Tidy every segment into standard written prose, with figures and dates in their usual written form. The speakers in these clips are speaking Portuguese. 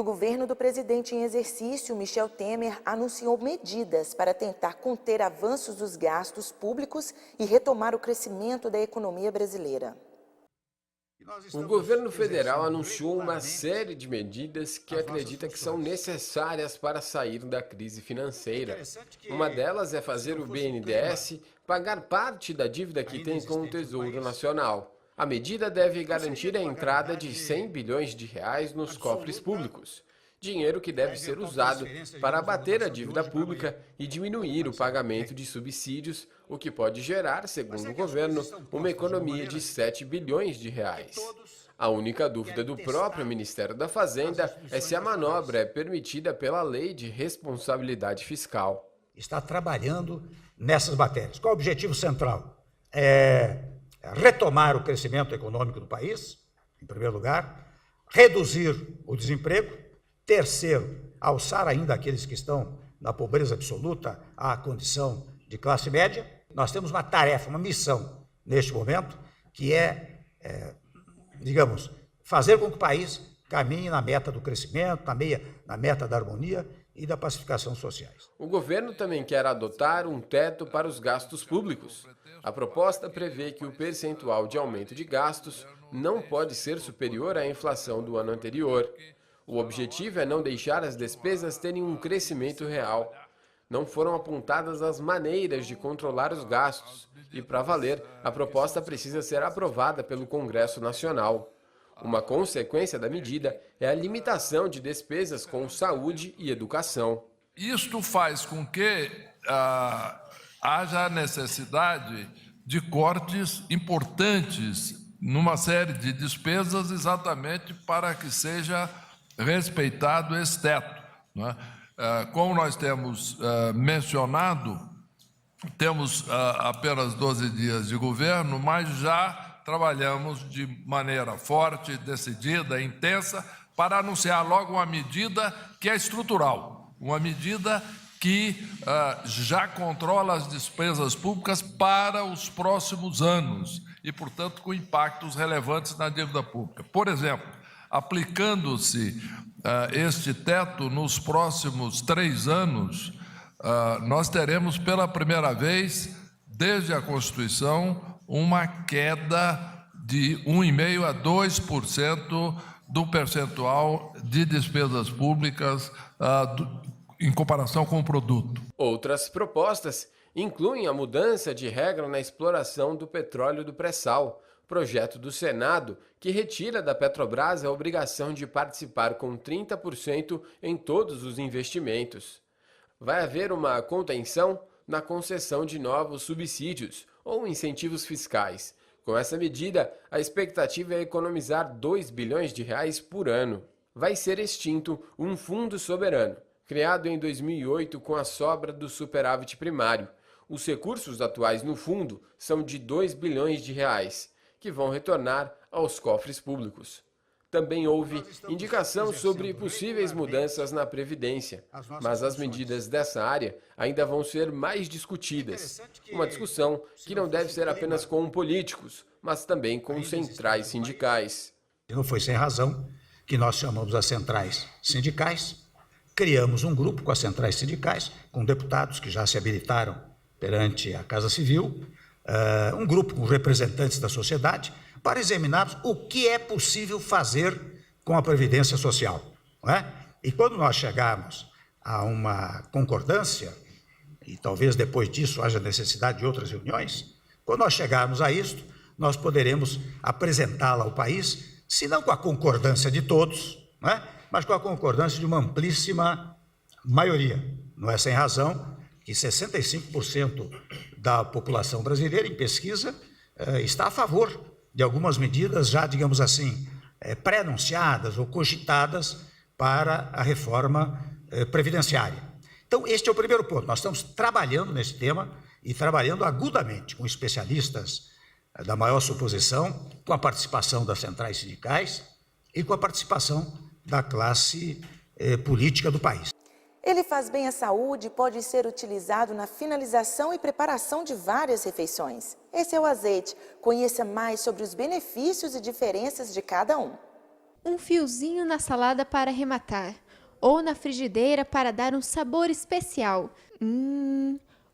o governo do presidente em exercício, Michel Temer, anunciou medidas para tentar conter avanços dos gastos públicos e retomar o crescimento da economia brasileira. O governo federal anunciou uma série de medidas que acredita que são necessárias para sair da crise financeira. Uma delas é fazer o BNDES pagar parte da dívida que tem com o Tesouro Nacional. A medida deve garantir a entrada de 100 bilhões de reais nos cofres públicos, dinheiro que deve ser usado para abater a dívida pública e diminuir o pagamento de subsídios, o que pode gerar, segundo o governo, uma economia de 7 bilhões de reais. A única dúvida do próprio Ministério da Fazenda é se a manobra é permitida pela Lei de Responsabilidade Fiscal. Está trabalhando nessas matérias. Qual é o objetivo central? É retomar o crescimento econômico do país, em primeiro lugar, reduzir o desemprego. Terceiro, alçar ainda aqueles que estão na pobreza absoluta à condição de classe média. Nós temos uma tarefa, uma missão neste momento, que digamos, fazer com que o país caminhe na meta do crescimento, na meta da harmonia e da pacificação sociais. O governo também quer adotar um teto para os gastos públicos. A proposta prevê que o percentual de aumento de gastos não pode ser superior à inflação do ano anterior. O objetivo é não deixar as despesas terem um crescimento real. Não foram apontadas as maneiras de controlar os gastos e, para valer, a proposta precisa ser aprovada pelo Congresso Nacional. Uma consequência da medida é a limitação de despesas com saúde e educação. Isto faz com que haja necessidade de cortes importantes numa série de despesas exatamente para que seja respeitado esse teto, não é? Como nós temos mencionado, temos apenas 12 dias de governo, mas já trabalhamos de maneira forte, decidida, intensa, para anunciar logo uma medida que é estrutural, uma medida que já controla as despesas públicas para os próximos anos e, portanto, com impactos relevantes na dívida pública. Por exemplo, aplicando-se este teto nos próximos 3 anos, nós teremos pela primeira vez, desde a Constituição, uma queda de 1,5% a 2% do percentual de despesas públicas em comparação com o produto. Outras propostas incluem a mudança de regra na exploração do petróleo do pré-sal, projeto do Senado que retira da Petrobras a obrigação de participar com 30% em todos os investimentos. Vai haver uma contenção na concessão de novos subsídios ou incentivos fiscais. Com essa medida, a expectativa é economizar 2 bilhões de reais por ano. Vai ser extinto um fundo soberano, criado em 2008 com a sobra do superávit primário. Os recursos atuais no fundo são de 2 bilhões de reais, que vão retornar aos cofres públicos. Também houve indicação sobre possíveis mudanças na Previdência, mas as medidas dessa área ainda vão ser mais discutidas. Uma discussão que não deve ser apenas com políticos, mas também com centrais sindicais. Não foi sem razão que nós chamamos as centrais sindicais, criamos um grupo com as centrais sindicais, com deputados que já se habilitaram perante a Casa Civil, um grupo com representantes da sociedade, para examinarmos o que é possível fazer com a Previdência Social, não é? E quando nós chegarmos a uma concordância, e talvez depois disso haja necessidade de outras reuniões, quando nós chegarmos a isto, nós poderemos apresentá-la ao país, se não com a concordância de todos, não é? Mas com a concordância de uma amplíssima maioria. Não é sem razão que 65% da população brasileira, em pesquisa, está a favor de algumas medidas já, digamos assim, pré-anunciadas ou cogitadas para a reforma previdenciária. Então, este é o primeiro ponto. Nós estamos trabalhando nesse tema e trabalhando agudamente com especialistas da maior suposição, com a participação das centrais sindicais e com a participação da classe política do país. Ele faz bem à saúde e pode ser utilizado na finalização e preparação de várias refeições. Esse é o azeite. Conheça mais sobre os benefícios e diferenças de cada um. um fiozinho na salada para arrematar, ou na frigideira para dar um sabor especial.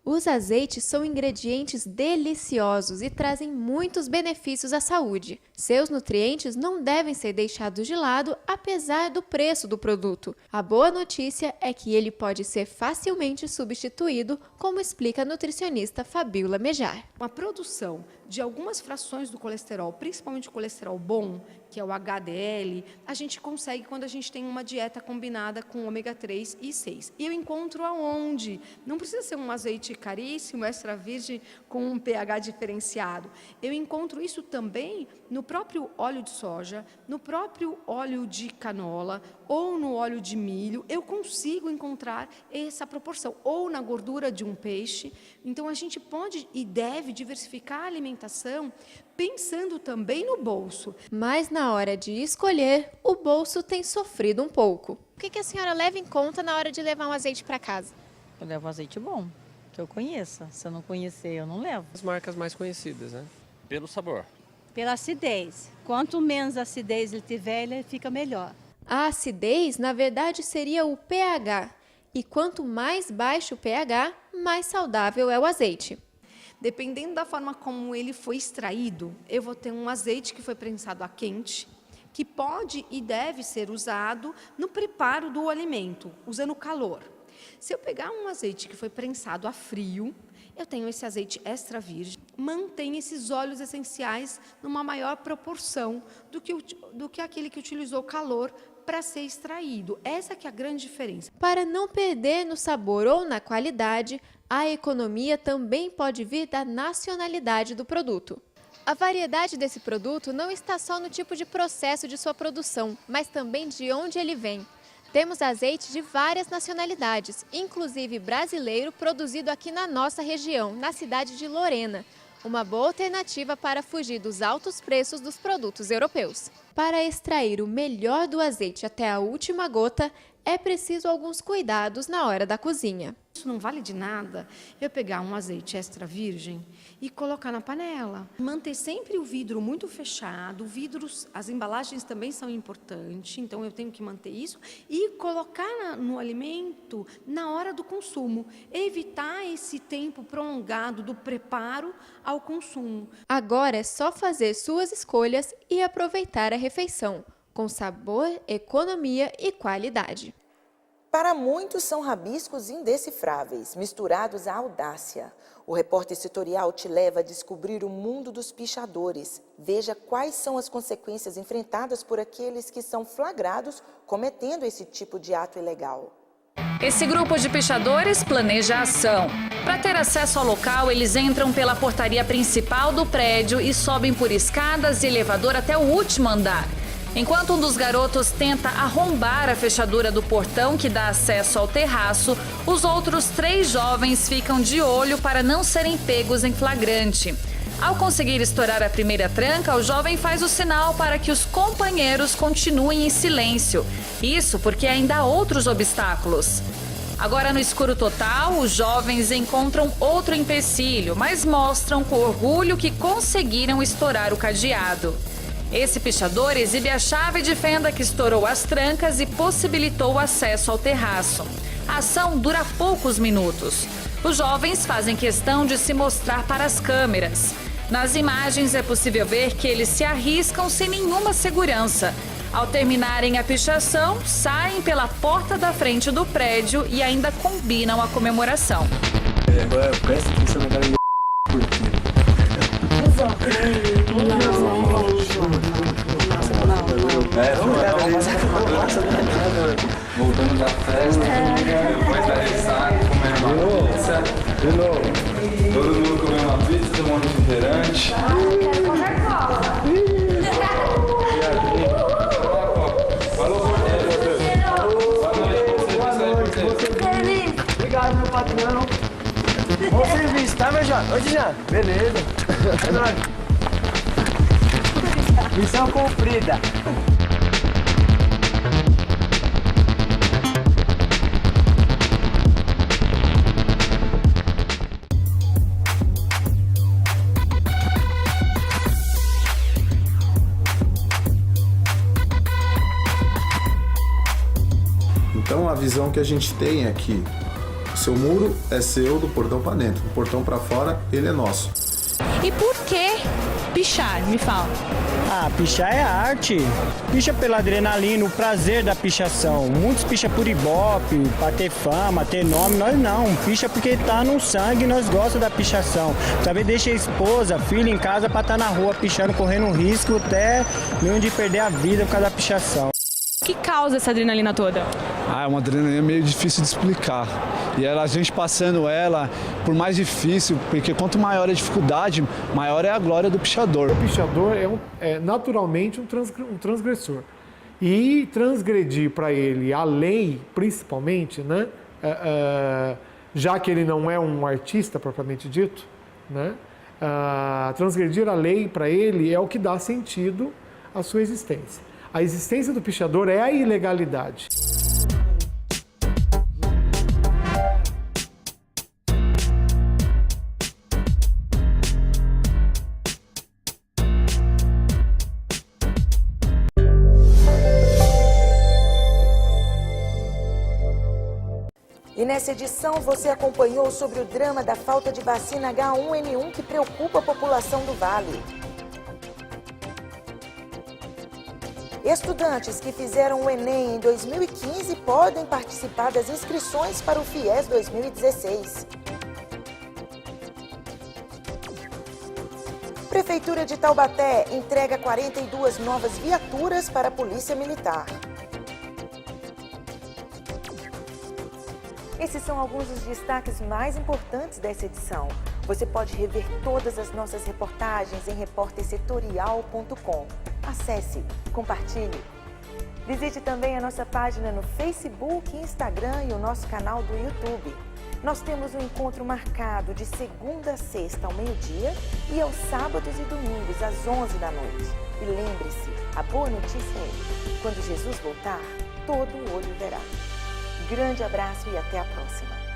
Os azeites são ingredientes deliciosos e trazem muitos benefícios à saúde. Seus nutrientes não devem ser deixados de lado, apesar do preço do produto. A boa notícia é que ele pode ser facilmente substituído, como explica a nutricionista Fabíola Mejar. A produção de algumas frações do colesterol, principalmente o colesterol bom, que é o HDL, a gente consegue quando a gente tem uma dieta combinada com ômega 3 e 6. E eu encontro aonde? Não precisa ser um azeite caríssimo, extra virgem, com um pH diferenciado. Eu encontro isso também no próprio óleo de soja, no próprio óleo de canola ou no óleo de milho. Eu consigo encontrar essa proporção, ou na gordura de um peixe. Então, a gente pode e deve diversificar a alimentação pensando também no bolso. Mas na hora de escolher, o bolso tem sofrido um pouco. O que a senhora leva em conta na hora de levar um azeite para casa? Eu levo um azeite bom, que eu conheça. Se eu não conhecer, eu não levo. As marcas mais conhecidas, né? Pelo sabor. Pela acidez. Quanto menos acidez ele tiver, ele fica melhor. A acidez, na verdade, seria o pH. E quanto mais baixo o pH, mais saudável é o azeite. Dependendo da forma como ele foi extraído, eu vou ter um azeite que foi prensado a quente, que pode e deve ser usado no preparo do alimento, usando calor. Se eu pegar um azeite que foi prensado a frio, eu tenho esse azeite extra virgem, mantém esses óleos essenciais numa maior proporção do que aquele que utilizou calor para ser extraído. Essa que é a grande diferença. Para não perder no sabor ou na qualidade, a economia também pode vir da nacionalidade do produto. A variedade desse produto não está só no tipo de processo de sua produção, mas também de onde ele vem. Temos azeite de várias nacionalidades, inclusive brasileiro, produzido aqui na nossa região, na cidade de Lorena. Uma boa alternativa para fugir dos altos preços dos produtos europeus. Para extrair o melhor do azeite até a última gota, é preciso alguns cuidados na hora da cozinha. Isso não vale de nada eu pegar um azeite extra virgem e colocar na panela. Manter sempre o vidro muito fechado, as embalagens também são importantes, então eu tenho que manter isso e colocar no alimento na hora do consumo. Evitar esse tempo prolongado do preparo ao consumo. Agora é só fazer suas escolhas e aproveitar a refeição, com sabor, economia e qualidade. Para muitos são rabiscos indecifráveis, misturados à audácia. O repórter setorial te leva a descobrir o mundo dos pichadores. Veja quais são as consequências enfrentadas por aqueles que são flagrados cometendo esse tipo de ato ilegal. Esse grupo de pichadores planeja a ação. Para ter acesso ao local, eles entram pela portaria principal do prédio e sobem por escadas e elevador até o último andar. Enquanto um dos garotos tenta arrombar a fechadura do portão que dá acesso ao terraço, os outros 3 jovens ficam de olho para não serem pegos em flagrante. Ao conseguir estourar a primeira tranca, o jovem faz o sinal para que os companheiros continuem em silêncio. Isso porque ainda há outros obstáculos. Agora, no escuro total, os jovens encontram outro empecilho, mas mostram com orgulho que conseguiram estourar o cadeado. Esse pichador exibe a chave de fenda que estourou as trancas e possibilitou o acesso ao terraço. A ação dura poucos minutos. Os jovens fazem questão de se mostrar para as câmeras. Nas imagens é possível ver que eles se arriscam sem nenhuma segurança. Ao terminarem a pichação, saem pela porta da frente do prédio e ainda combinam a comemoração. Agora presta atenção na cara de voltando da festa, depois da ressaca, comendo uma pizza. De novo. Todo mundo comendo uma pizza, tomando refrigerante. Falou, obrigado, meu patrão. Bom serviço, tá, meu Jota? Oi, Jota. Beleza. É nóis. Missão cumprida. visão que a gente tem é que o seu muro é seu do portão para dentro, do portão para fora ele é nosso. E por que pichar? Me fala. Pichar é arte. Picha pela adrenalina, o prazer da pichação. Muitos picham por ibope, pra ter fama, ter nome. Nós não. Picha porque tá no sangue, nós gostamos da pichação. Talvez deixe a esposa, filho em casa pra estar na rua pichando, correndo risco até mesmo de perder a vida por causa da pichação. O que causa essa adrenalina toda? É uma adrenalina meio difícil de explicar. E a gente passando ela, por mais difícil, porque quanto maior a dificuldade, maior é a glória do pichador. O pichador é naturalmente um transgressor. E transgredir para ele a lei, principalmente, né? Já que ele não é um artista propriamente dito, né? Transgredir a lei para ele é o que dá sentido à sua existência. A existência do pichador é a ilegalidade. E nessa edição você acompanhou sobre o drama da falta de vacina H1N1 que preocupa a população do Vale. Estudantes que fizeram o Enem em 2015 podem participar das inscrições para o FIES 2016. Prefeitura de Taubaté entrega 42 novas viaturas para a Polícia Militar. Esses são alguns dos destaques mais importantes dessa edição. Você pode rever todas as nossas reportagens em repórtersetorial.com. Acesse, compartilhe. Visite também a nossa página no Facebook, Instagram e o nosso canal do YouTube. Nós temos um encontro marcado de segunda a sexta ao meio-dia e aos sábados e domingos às 11 da noite. E lembre-se, a boa notícia é: quando Jesus voltar, todo olho verá. Grande abraço e até a próxima.